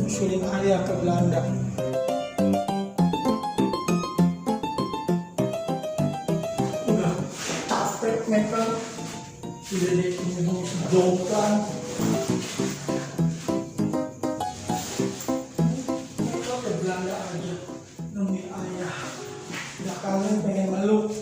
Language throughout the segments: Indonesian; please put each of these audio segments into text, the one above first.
susulin ayah ke Belanda. Udah capek mereka, udah deh ini sejomplang. Mereka ke Belanda aja demi ayah. Udah kangen pengen meluk.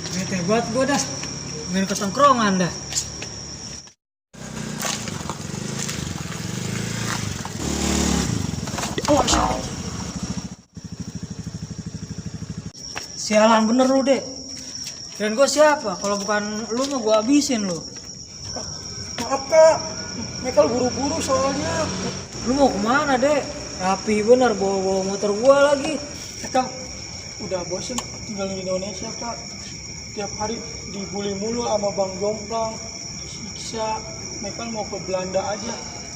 Bete buat gue dah main ke tongkrongan dah. Oh, sialan bener lu dek. Dan gue siapa? Kalau bukan lu mah gue habisin lu. Maaf kak, mereka buru-buru soalnya. Lu mau kemana dek? Rapi bener bawa motor gue lagi. Kak, udah bosen tinggal di Indonesia kak. Tiap hari dibully mulu sama Bang Jomplang, disiksa. Mereka mau ke Belanda aja,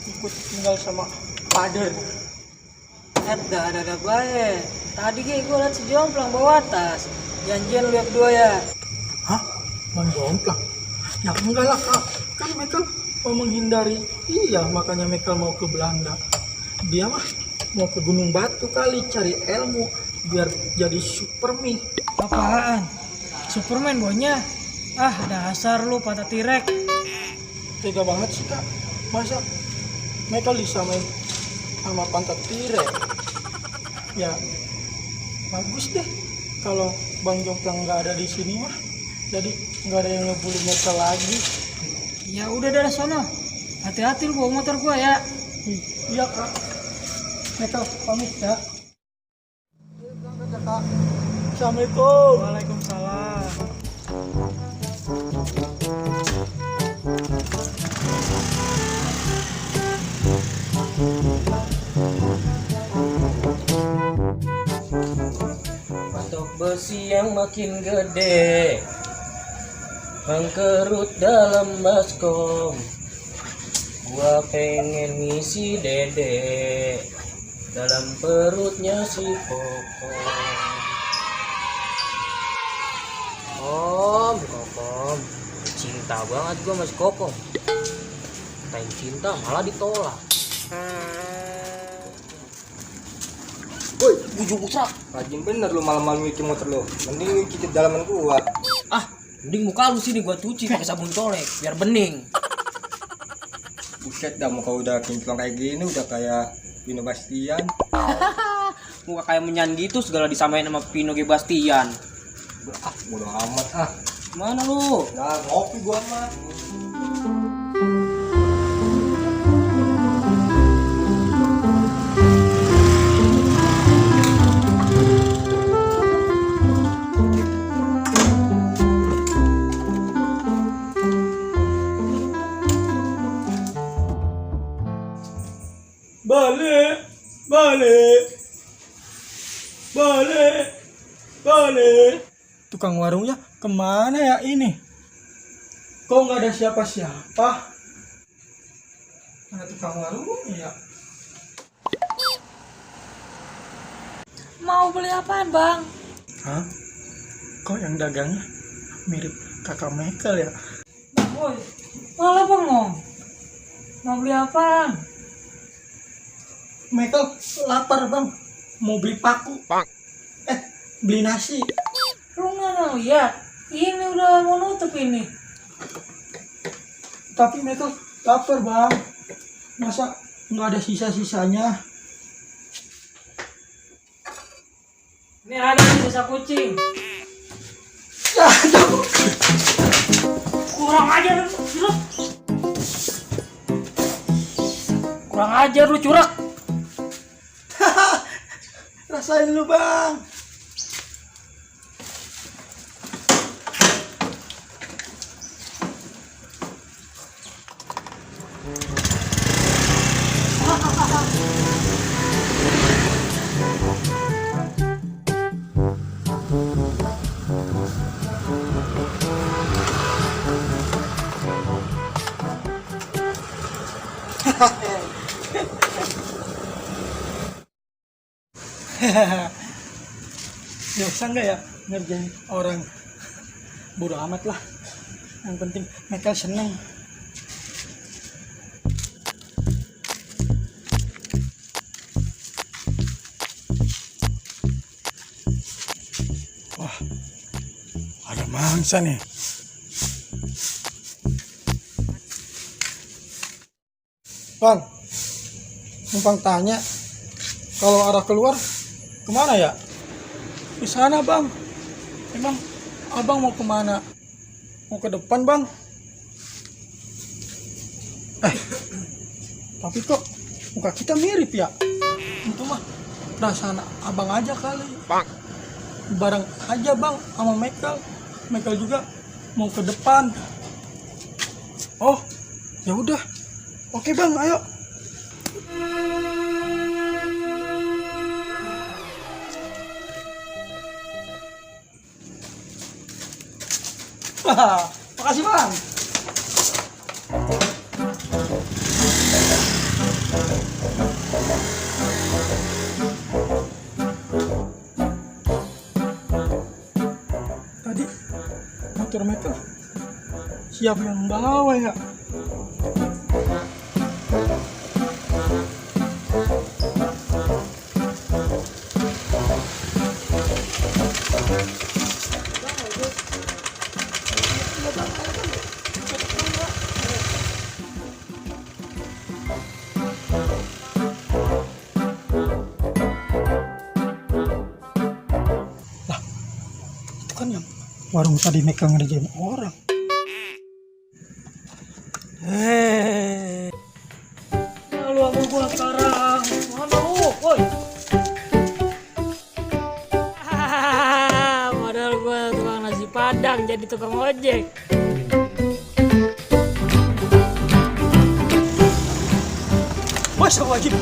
ikut tinggal sama Pader. Ada baik. Tadi gue liat si Jomplang bawa tas. Janjian lu berdua ya. Hah? Bang Jomplang? Ya enggak lah kak, kan mereka mau menghindari. Iya, makanya mereka mau ke Belanda. Dia mah mau ke Gunung Batu kali, cari ilmu biar jadi Superman. Apaan? Superman bonya? Ah, dasar lu patah tirek. Tega banget sih kak, masa mereka disamain sama pantat tirek. Ya bagus deh kalau Bang Jomplang nggak ada di sini mah, jadi nggak ada yang ngebully mereka lagi. Ya udah dari sana. Hati-hati lu bawa motor gua ya. Iya kak, mereka pamit ya. Kak. Assalamualaikum. Waalaikumsalam. Patok besi yang makin gede, mengkerut dalam baskom. Gua pengen ngisi dede dalam perutnya si Kokong. Kokom, cinta banget gua sama si Kokong. Katain cinta malah ditolak. Woi, bujuk busrak. Rajin bener lu malam-malam nyuci motor lu. Mending nyuci di dalaman gua. Ah, mending muka lu sini gua cuci pakai sabun colek biar bening. Buset dah, muka udah kinclong kayak gini, udah kayak Vino Bastian. Muka kayak menyan gitu segala disamain sama Pino G. Bastian. Ah, bodo amat ah. Mana lu? Nah, ngopi gua mah. Balik. Tukang warungnya kemana ya ini? Kok nggak ada siapa-siapa? Mana tukang warungnya ya? Mau beli apaan, Bang? Hah? Kok yang dagangnya mirip kakak Michael ya? Woi, malah bengong. Mau beli apaan? Michael lapar bang, mau beli paku. Beli nasi. Lu nggak mau ya? Ini udah mau nutup ini. Tapi Michael lapar bang. Masa nggak ada sisa-sisanya? Ini ada sisa kucing. Ya, aduh. Kurang ajar lu, curang. Kurang ajar lu, curang. Rasain lu bang. Biasa nggak ya ngerjain orang? Bodo amat lah. Yang penting Michael seneng. Wah, ada mangsa nih. Bang, numpang tanya, kalau arah keluar kemana ya? Di sana bang. Emang abang mau kemana? Mau ke depan bang? Tapi kok muka kita mirip ya? Itu mah perasaan abang aja kali. Bareng aja bang sama Michael. Michael juga mau ke depan. Oh, ya udah. Oke bang, ayo. Makasih bang. Tadi motor Michael siapa yang bawa ya? Itu kan yang warung tadi Michael ngerjain orang. Lalu sama gua sekarang. Mana lu? Woi. Padahal gua tukang nasi padang jadi tukang ojek. Masa wajib.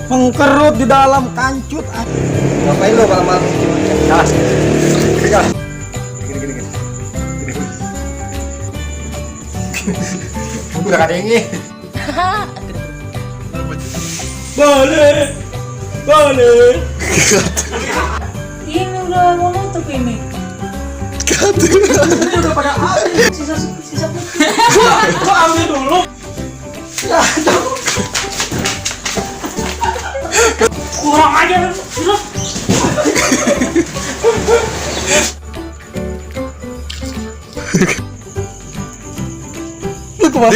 Mengkerut di dalam kancut. Ngapain lo malam-malam bikin gas? Gini gas. Gini. Udah ada ini. Balik. Ini udah mau nutup ini. Ini udah pada habis. Sisa putih. Kok ambil dulu? Ya, Kurang aja lu. Sudah.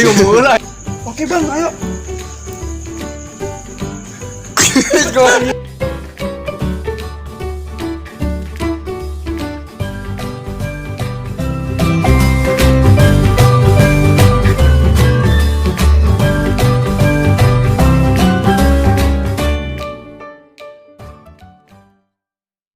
dia mulai. Oke bang, ayo.